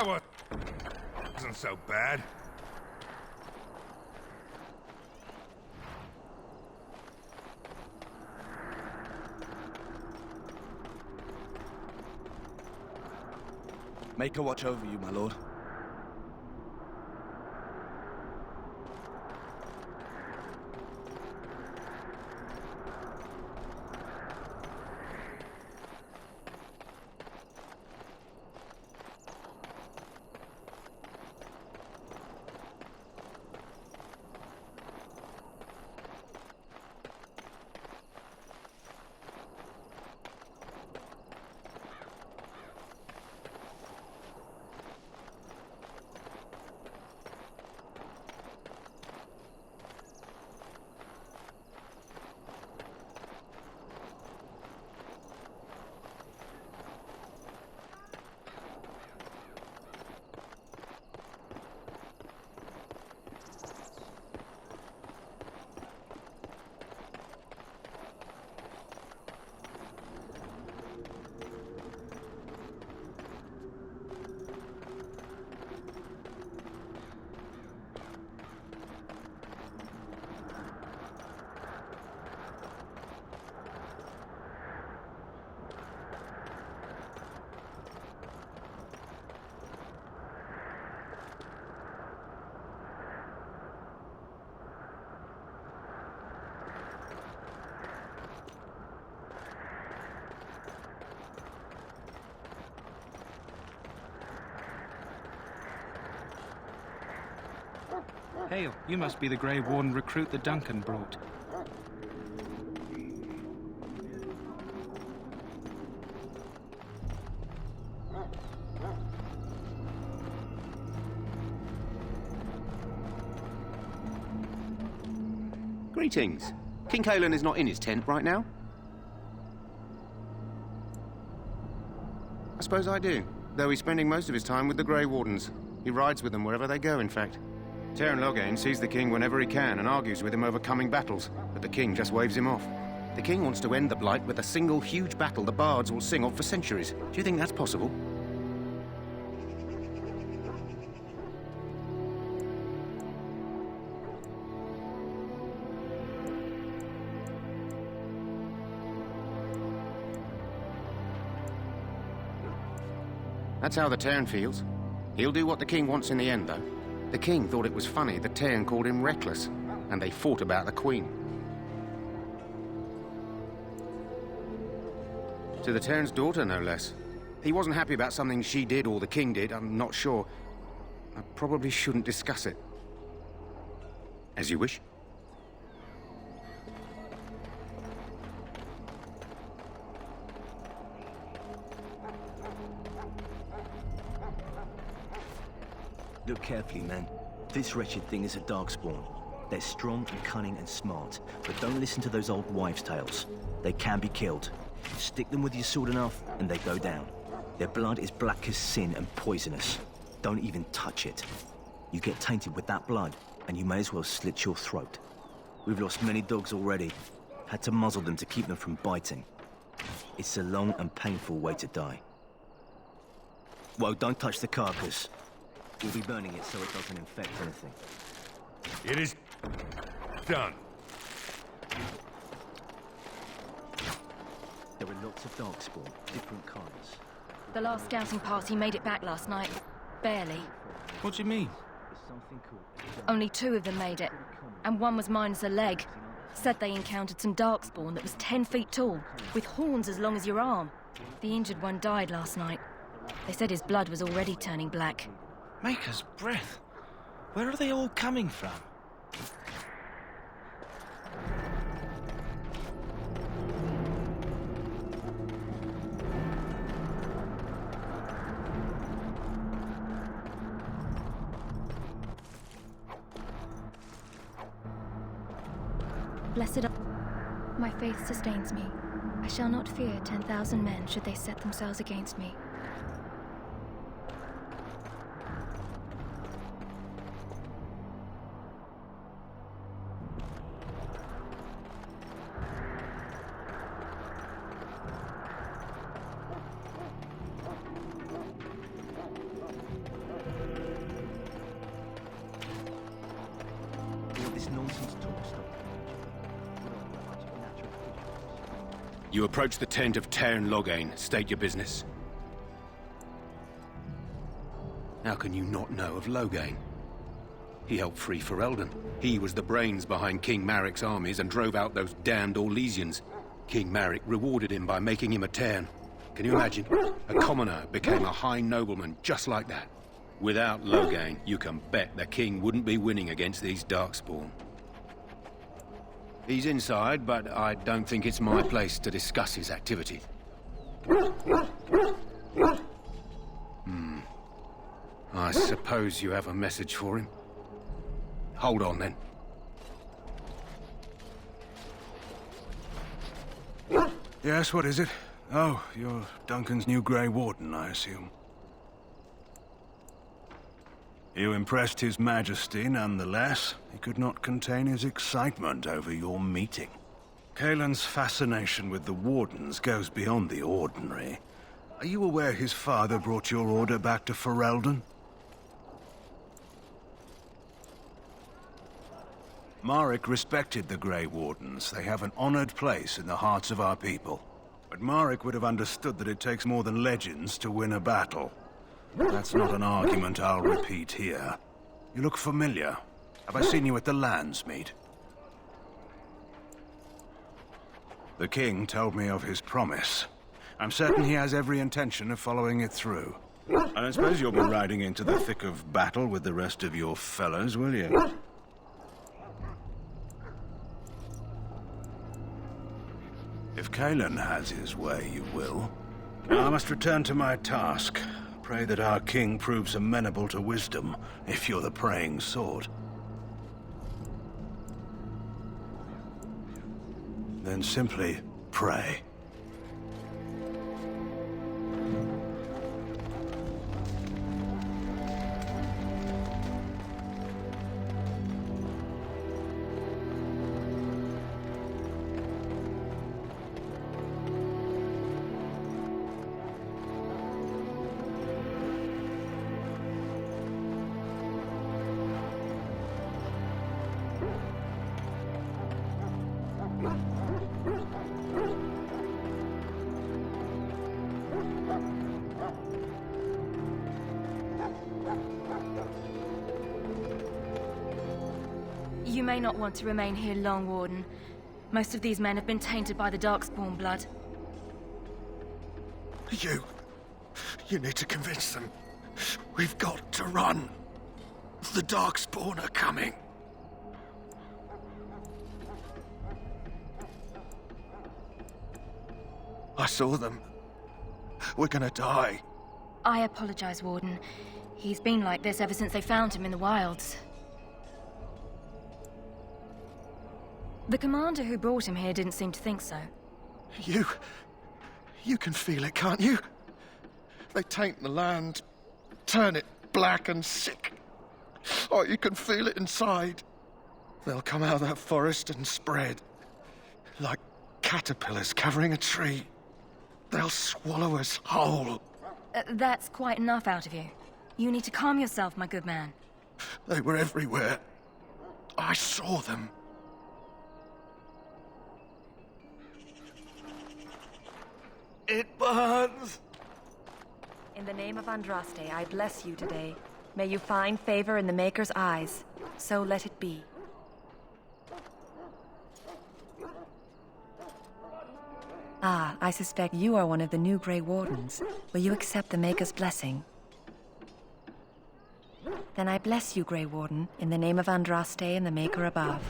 Wasn't so bad. Make her watch over you, my lord. Hail, you must be the Gray Warden recruit the Duncan brought. Greetings. King Kalen is not in his tent right now? I suppose I do, though he's spending most of his time with the Gray Wardens. He rides with them wherever they go, in fact. Terran Loghain sees the king whenever he can and argues with him over coming battles, but the king just waves him off. The king wants to end the Blight with a single huge battle the bards will sing of for centuries. Do you think that's possible? That's how the Terran feels. He'll do what the king wants in the end, though. The king thought it was funny the Terran called him reckless, and they fought about the queen. To the Terran's daughter, no less. He wasn't happy about something she did or the king did, I'm not sure. I probably shouldn't discuss it. As you wish. Look carefully, man. This wretched thing is a Darkspawn. They're strong and cunning and smart, but don't listen to those old wives' tales. They can be killed. Stick them with your sword enough, and they go down. Their blood is black as sin and poisonous. Don't even touch it. You get tainted with that blood, and you may as well slit your throat. We've lost many dogs already. Had to muzzle them to keep them from biting. It's a long and painful way to die. Well, don't touch the carcass. We'll be burning it so it doesn't infect anything. It is done. There are lots of Darkspawn, different kinds. The last scouting party made it back last night. Barely. What do you mean? Only 2 of them made it, and one was minus a leg. Said they encountered some Darkspawn that was 10 feet tall, with horns as long as your arm. The injured one died last night. They said his blood was already turning black. Maker's breath. Where are they all coming from? Blessed are... My faith sustains me. I shall not fear 10,000 men should they set themselves against me. nonsense talk stop. You approach the tent of Tairn Loghain. State your business. How can you not know of Loghain? He helped free Ferelden. He was the brains behind King Maric's armies and drove out those damned Orlesians. King Maric rewarded him by making him a Tairn. Can you imagine? A commoner became a high nobleman just like that. Without Loghain, you can bet the king wouldn't be winning against these Darkspawn. He's inside, but I don't think it's my place to discuss his activity. I suppose you have a message for him. Hold on, then. Yes, what is it? Oh, you're Duncan's new Gray Warden, I assume. You impressed His Majesty nonetheless. He could not contain his excitement over your meeting. Kaelin's fascination with the Wardens goes beyond the ordinary. Are you aware his father brought your order back to Ferelden? Maric respected the Grey Wardens. They have an honored place in the hearts of our people. But Maric would have understood that it takes more than legends to win a battle. That's not an argument I'll repeat here. You look familiar. Have I seen you at the Landsmeet? The king told me of his promise. I'm certain he has every intention of following it through. I don't suppose you'll be riding into the thick of battle with the rest of your fellows, will you? If Kaelin has his way, you will. Now I must return to my task. Pray that our king proves amenable to wisdom, if you're the praying sort. Then simply pray. You may not want to remain here long, Warden. Most of these men have been tainted by the Darkspawn blood. You need to convince them. We've got to run. The Darkspawn are coming. I saw them. We're gonna die. I apologize, Warden. He's been like this ever since they found him in the wilds. The commander who brought him here didn't seem to think so. You can feel it, can't you? They taint the land, turn it black and sick. Oh, you can feel it inside. They'll come out of that forest and spread. Like caterpillars covering a tree. They'll swallow us whole. That's quite enough out of you. You need to calm yourself, my good man. They were everywhere. I saw them. It burns! In the name of Andraste, I bless you today. May you find favor in the Maker's eyes. So let it be. Ah, I suspect you are one of the new Grey Wardens. Will you accept the Maker's blessing? Then I bless you, Grey Warden, in the name of Andraste and the Maker above.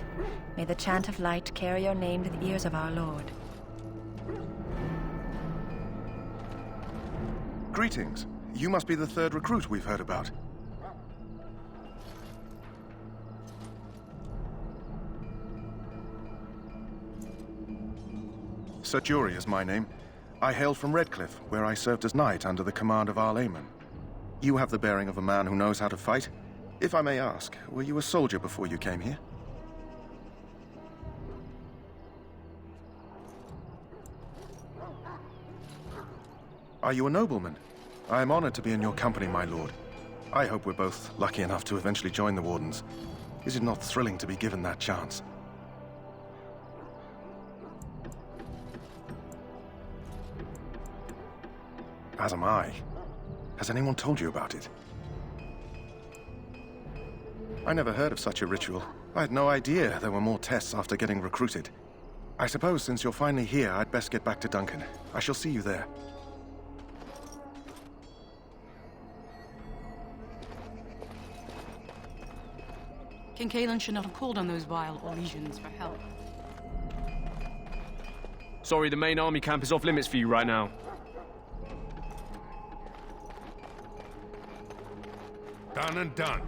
May the chant of light carry your name to the ears of our Lord. Greetings. You must be the third recruit we've heard about. Sir Jury is my name. I hail from Redcliffe, where I served as knight under the command of Arl Eamon. You have the bearing of a man who knows how to fight. If I may ask, were you a soldier before you came here? Are you a nobleman? I am honored to be in your company, my lord. I hope we're both lucky enough to eventually join the Wardens. Is it not thrilling to be given that chance? As am I. Has anyone told you about it? I never heard of such a ritual. I had no idea there were more tests after getting recruited. I suppose since you're finally here, I'd best get back to Duncan. I shall see you there. King Kalen should not have called on those vile Oblivions for help. Sorry, the main army camp is off limits for you right now. Done and done.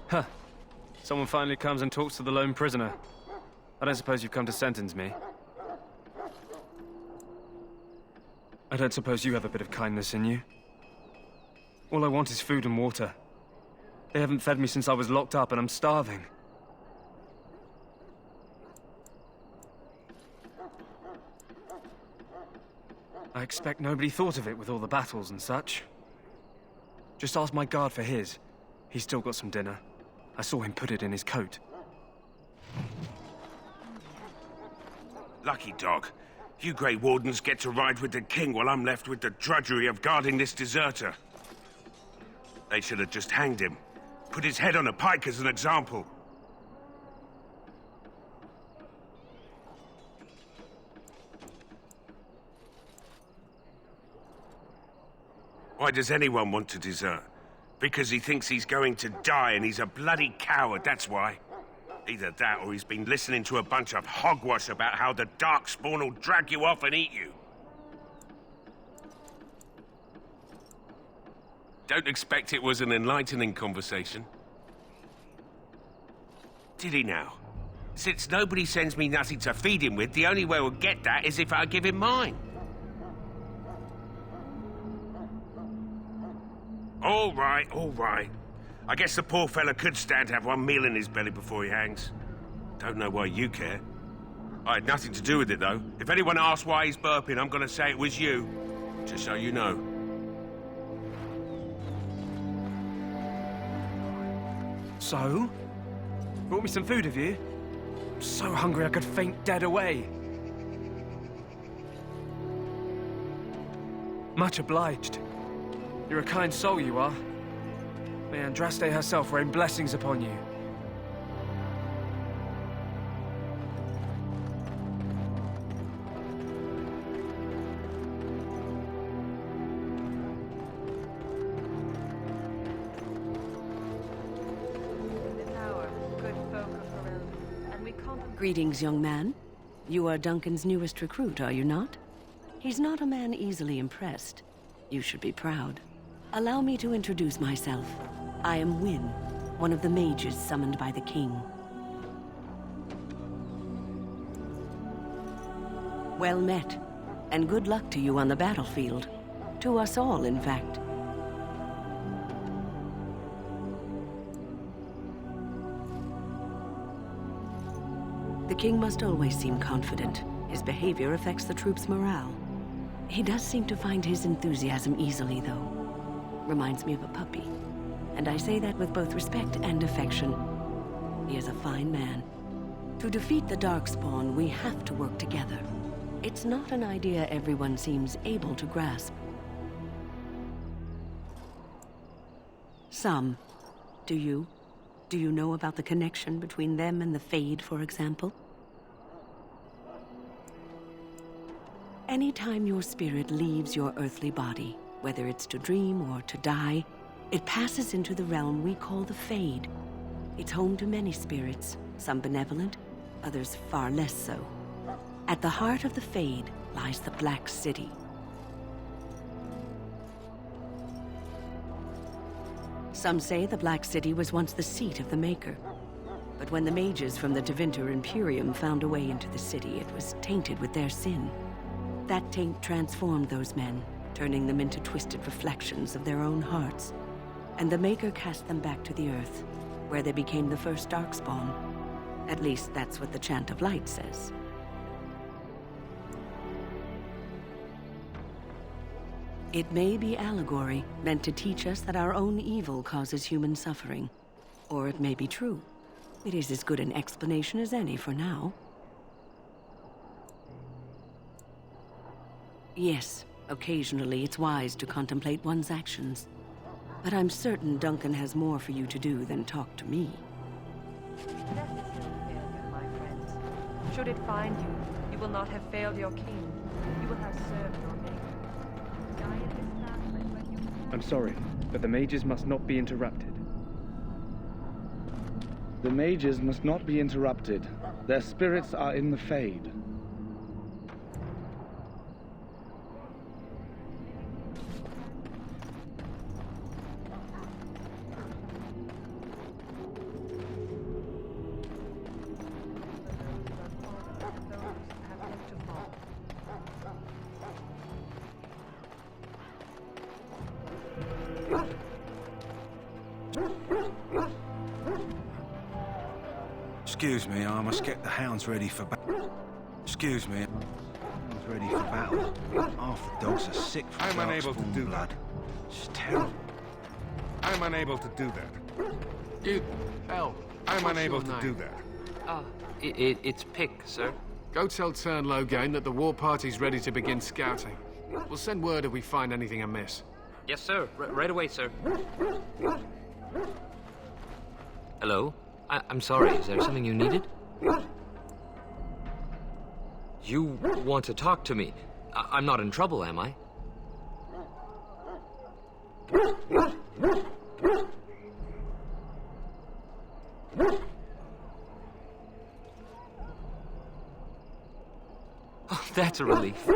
Huh. Someone finally comes and talks to the lone prisoner. I don't suppose you've come to sentence me. I don't suppose you have a bit of kindness in you. All I want is food and water. They haven't fed me since I was locked up and I'm starving. I expect nobody thought of it with all the battles and such. Just ask my guard for his. He's still got some dinner. I saw him put it in his coat. Lucky dog. You Grey Wardens get to ride with the king while I'm left with the drudgery of guarding this deserter. They should have just hanged him. Put his head on a pike as an example. Why does anyone want to desert? Because he thinks he's going to die and he's a bloody coward, that's why. Either that or he's been listening to a bunch of hogwash about how the Darkspawn will drag you off and eat you. Don't expect it was an enlightening conversation. Did he now? Since nobody sends me nothing to feed him with, the only way we'll get that is if I give him mine. All right, all right. I guess the poor fella could stand to have one meal in his belly before he hangs. Don't know why you care. I had nothing to do with it, though. If anyone asks why he's burping, I'm gonna say it was you. Just so you know. So? Brought me some food, have you? I'm so hungry I could faint dead away. Much obliged. You're a kind soul, you are. May Andraste herself rain blessings upon you. Greetings, young man. You are Duncan's newest recruit, are you not? He's not a man easily impressed. You should be proud. Allow me to introduce myself. I am Wynn, one of the mages summoned by the king. Well met, and good luck to you on the battlefield. To us all, in fact. The king must always seem confident. His behavior affects the troops' morale. He does seem to find his enthusiasm easily, though. Reminds me of a puppy. And I say that with both respect and affection. He is a fine man. To defeat the Darkspawn, we have to work together. It's not an idea everyone seems able to grasp. Some. Do you? Do you know about the connection between them and the Fade, for example? Anytime your spirit leaves your earthly body, whether it's to dream or to die, it passes into the realm we call the Fade. It's home to many spirits, some benevolent, others far less so. At the heart of the Fade lies the Black City. Some say the Black City was once the seat of the Maker. But when the mages from the Tevinter Imperium found a way into the city, it was tainted with their sin. That taint transformed those men, turning them into twisted reflections of their own hearts. And the Maker cast them back to the Earth, where they became the first Darkspawn. At least that's what the Chant of Light says. It may be allegory, meant to teach us that our own evil causes human suffering. Or it may be true. It is as good an explanation as any for now. Yes, occasionally it's wise to contemplate one's actions. But I'm certain Duncan has more for you to do than talk to me. Should it find you, you will not have failed your king. You will have served your maker. I'm sorry, but the mages must not be interrupted. The mages must not be interrupted. Their spirits are in the Fade. Excuse me, I must get the hounds ready for battle. Excuse me. Hounds ready for battle. Half the dogs are sick from I'm unable to Darkspawn do blood. It's terrible. I'm unable to do that. You... Hell. I'm unable to do that. It's Pick, sir. Go tell Tern Loghain that the war party's ready to begin scouting. We'll send word if we find anything amiss. Yes, sir. Right away, sir. Hello? I'm sorry, is there something you needed? You want to talk to me? I'm not in trouble, am I? Oh, that's a relief.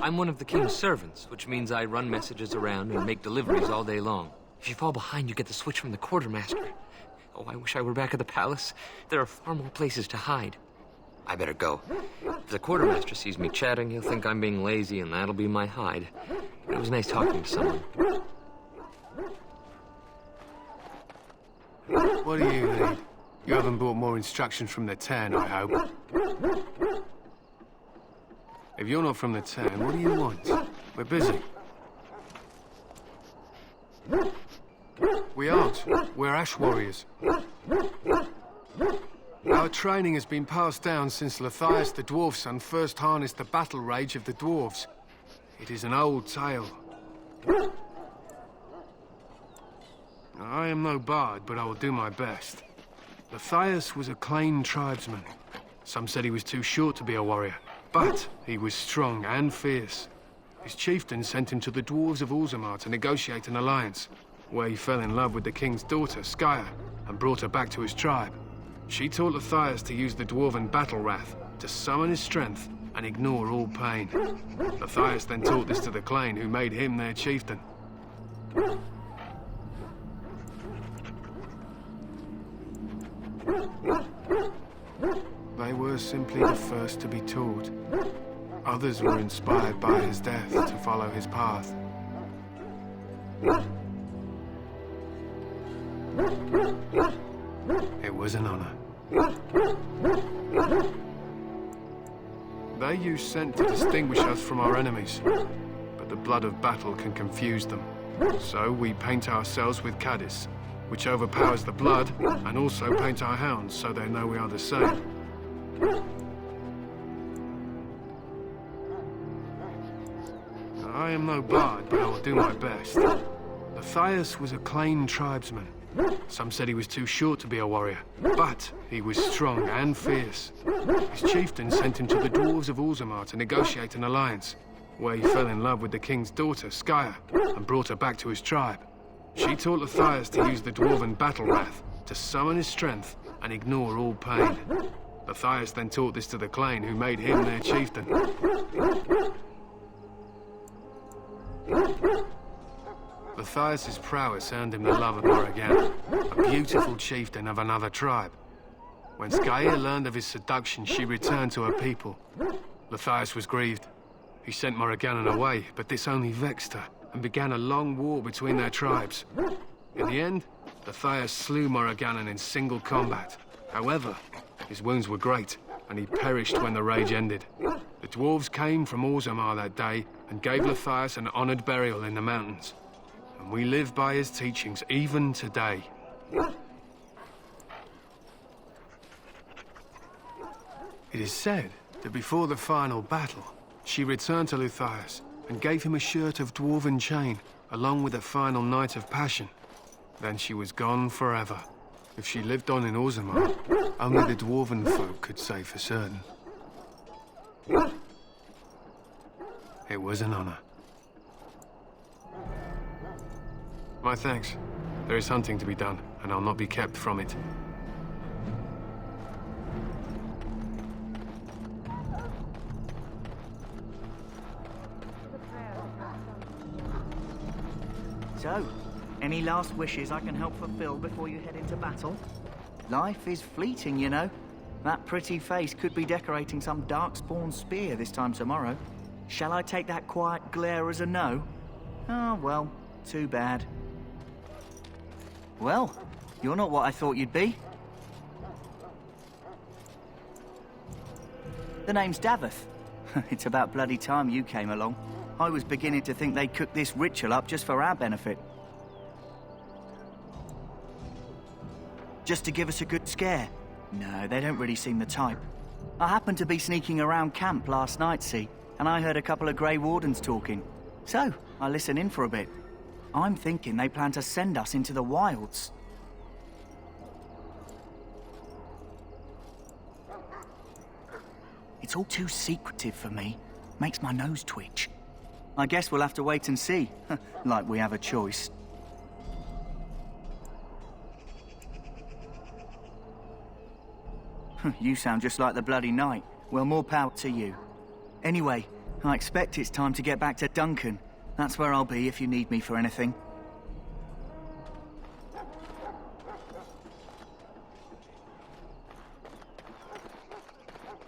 I'm one of the king's servants, which means I run messages around and make deliveries all day long. If you fall behind, you get the switch from the quartermaster. Oh, I wish I were back at the palace. There are far more places to hide. I better go. If the quartermaster sees me chatting, he'll think I'm being lazy, and that'll be my hide. But it was nice talking to someone. What do you need? You haven't brought more instructions from the town, I hope. If you're not from the town, what do you want? We're busy. We aren't. We're Ash Warriors. Our training has been passed down since Lathias the Dwarf Son first harnessed the battle rage of the dwarves. It is an old tale. I am no bard, but I will do my best. Lathias was a Clane tribesman. Some said he was too short to be a warrior, but he was strong and fierce. His chieftain sent him to the dwarves of Orzammar to negotiate an alliance, where he fell in love with the king's daughter, Skya, and brought her back to his tribe. She taught Lathias to use the dwarven battle wrath to summon his strength and ignore all pain. Lathias then taught this to the Clane, who made him their chieftain. They were simply the first to be taught. Others were inspired by his death to follow his path. It was an honor. They use scent to distinguish us from our enemies, but the blood of battle can confuse them. So we paint ourselves with Caddis, which overpowers the blood, and also paint our hounds so they know we are the same. I am no bard, but I will do my best. Lathias was a Clane tribesman. Some said he was too short to be a warrior, but he was strong and fierce. His chieftain sent him to the dwarves of Orzammar to negotiate an alliance, where he fell in love with the king's daughter, Skya, and brought her back to his tribe. She taught Lathias to use the dwarven battle wrath to summon his strength and ignore all pain. Lathias then taught this to the Clane, who made him their chieftain. Lathias' prowess earned him the love of Morrigan, a beautiful chieftain of another tribe. When Skya learned of his seduction, she returned to her people. Lathias was grieved. He sent Morrigan away, but this only vexed her, and began a long war between their tribes. In the end, Lathias slew Morrigan in single combat. However, his wounds were great, and he perished when the rage ended. The dwarves came from Orzammar that day and gave Matthias an honored burial in the mountains. And we live by his teachings even today. It is said that before the final battle, she returned to Matthias and gave him a shirt of dwarven chain, along with a final night of passion. Then she was gone forever. If she lived on in Orzammar, only the dwarven folk could say for certain. It was an honor. My thanks. There is hunting to be done, and I'll not be kept from it. So, any last wishes I can help fulfill before you head into battle? Life is fleeting, you know. That pretty face could be decorating some Darkspawn spear this time tomorrow. Shall I take that quiet glare as a no? Oh, well, too bad. Well, you're not what I thought you'd be. The name's Daveth. It's about bloody time you came along. I was beginning to think they'd cooked this ritual up just for our benefit. Just to give us a good scare. No, they don't really seem the type. I happened to be sneaking around camp last night, see, and I heard a couple of Gray Wardens talking. So, I listened in for a bit. I'm thinking they plan to send us into the wilds. It's all too secretive for me. Makes my nose twitch. I guess we'll have to wait and see. Like we have a choice. You sound just like the bloody knight. Well, more power to you. Anyway, I expect it's time to get back to Duncan. That's where I'll be if you need me for anything.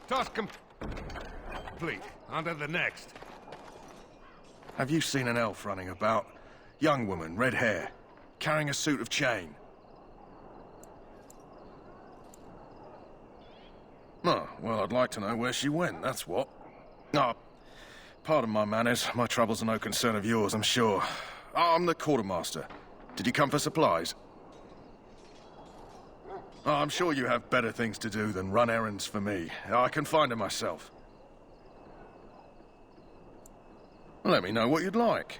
Task complete. On to the next. Have you seen an elf running about? Young woman, red hair, carrying a suit of chain. Oh, well, I'd like to know where she went, that's what. Ah, pardon my manners. My troubles are no concern of yours, I'm sure. I'm the quartermaster. Did you come for supplies? Oh, I'm sure you have better things to do than run errands for me. I can find her myself. Let me know what you'd like.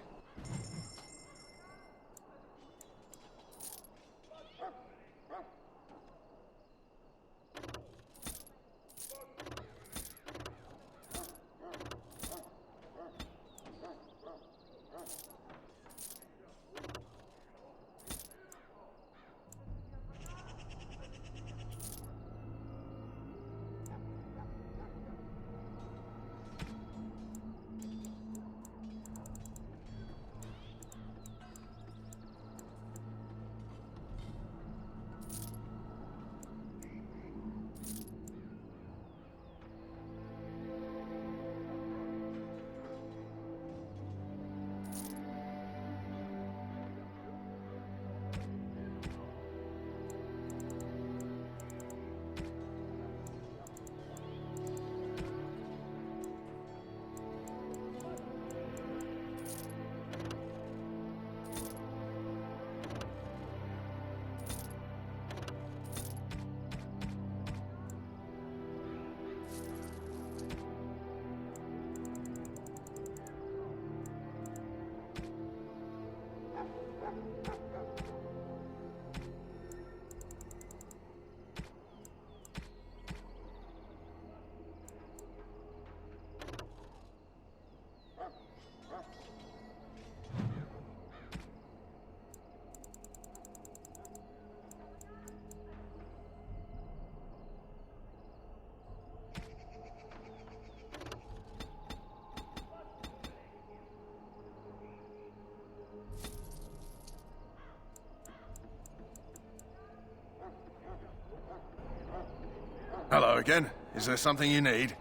Hello again. Is there something you need?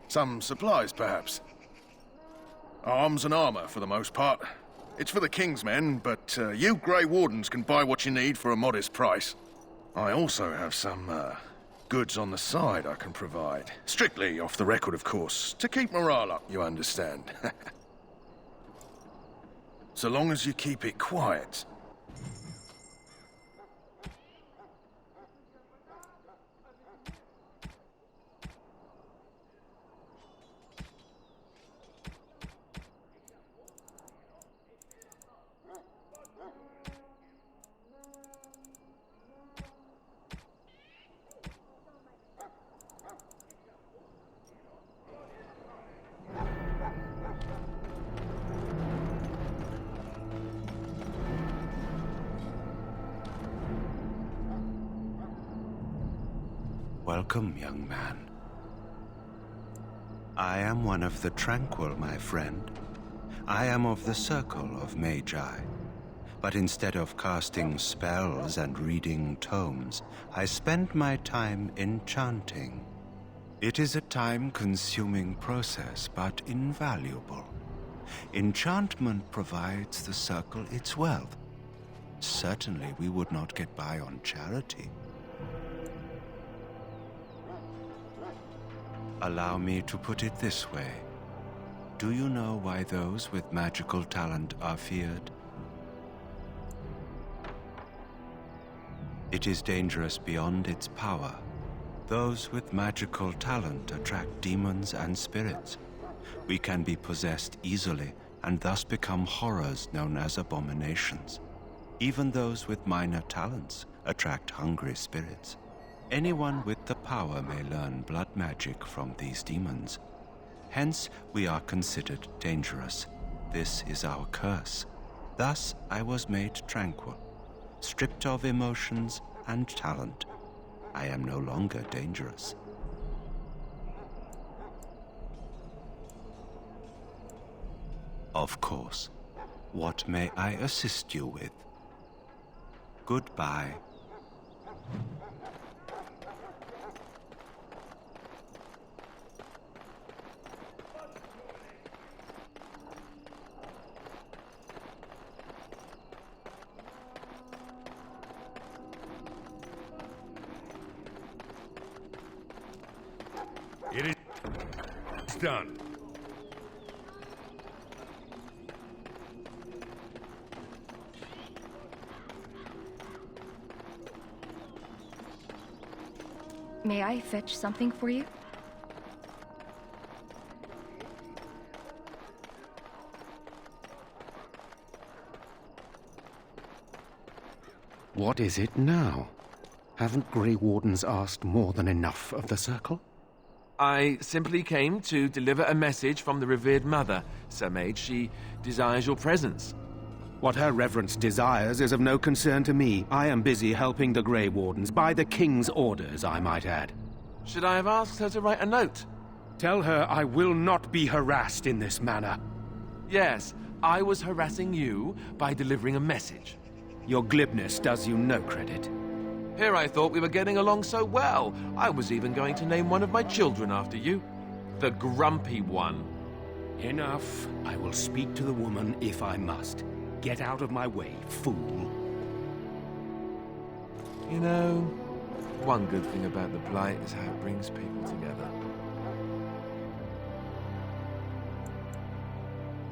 Some supplies, perhaps? Arms and armor, for the most part. It's for the King's men, but you Grey Wardens can buy what you need for a modest price. I also have some, goods on the side I can provide. Strictly off the record, of course. To keep morale up, you understand. So long as you keep it quiet. Welcome, young man. I am one of the tranquil, my friend. I am of the circle of Magi. But instead of casting spells and reading tomes, I spend my time enchanting. It is a time-consuming process, but invaluable. Enchantment provides the circle its wealth. Certainly we would not get by on charity. Allow me to put it this way. Do you know why those with magical talent are feared? It is dangerous beyond its power. Those with magical talent attract demons and spirits. We can be possessed easily and thus become horrors known as abominations. Even those with minor talents attract hungry spirits. Anyone with the power may learn blood magic from these demons. Hence, we are considered dangerous. This is our curse. Thus, I was made tranquil, stripped of emotions and talent. I am no longer dangerous. Of course. What may I assist you with? Goodbye. It is done. May I fetch something for you? What is it now? Haven't Gray Wardens asked more than enough of the Circle? I simply came to deliver a message from the revered mother, Sir Mage. She desires your presence. What her reverence desires is of no concern to me. I am busy helping the Gray Wardens, by the King's orders, I might add. Should I have asked her to write a note? Tell her I will not be harassed in this manner. Yes, I was harassing you by delivering a message. Your glibness does you no credit. Here I thought we were getting along so well. I was even going to name one of my children after you. The Grumpy One. Enough. I will speak to the woman if I must. Get out of my way, fool. You know, one good thing about the Blight is how it brings people together.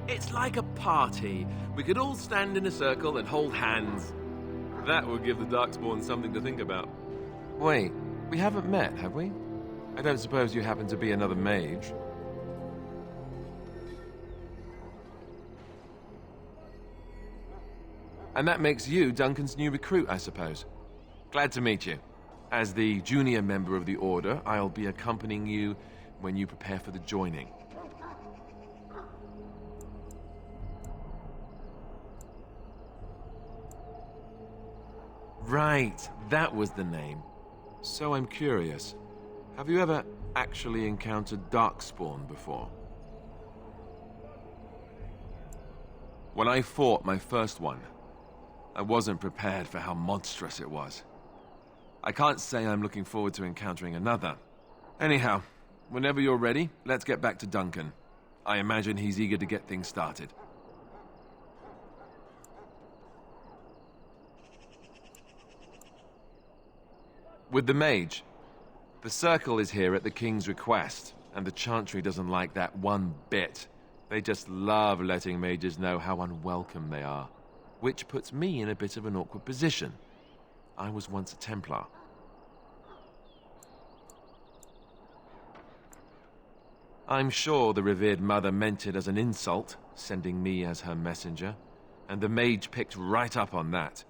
It's like a party. We could all stand in a circle and hold hands. That would give the Darkspawn something to think about. Wait, we haven't met, have we? I don't suppose you happen to be another mage. And that makes you Duncan's new recruit, I suppose. Glad to meet you. As the junior member of the Order, I'll be accompanying you when you prepare for the joining. Right, that was the name. So I'm curious. Have you ever actually encountered Darkspawn before? When I fought my first one, I wasn't prepared for how monstrous it was. I can't say I'm looking forward to encountering another. Anyhow, whenever you're ready, let's get back to Duncan. I imagine he's eager to get things started. With the mage, The Circle is here at the King's request, and the Chantry doesn't like that one bit. They just love letting mages know how unwelcome they are, which puts me in a bit of an awkward position. I was once a Templar. I'm sure the revered mother meant it as an insult, sending me as her messenger, and the mage picked right up on that.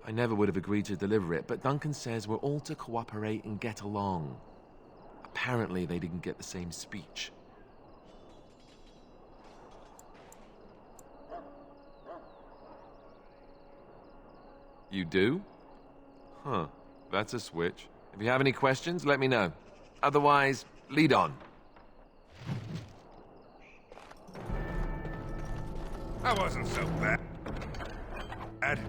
I never would have agreed to deliver it, but Duncan says we're all to cooperate and get along. Apparently they didn't get the same speech. You do? Huh, that's a switch. If you have any questions, let me know. Otherwise, lead on. That wasn't so bad.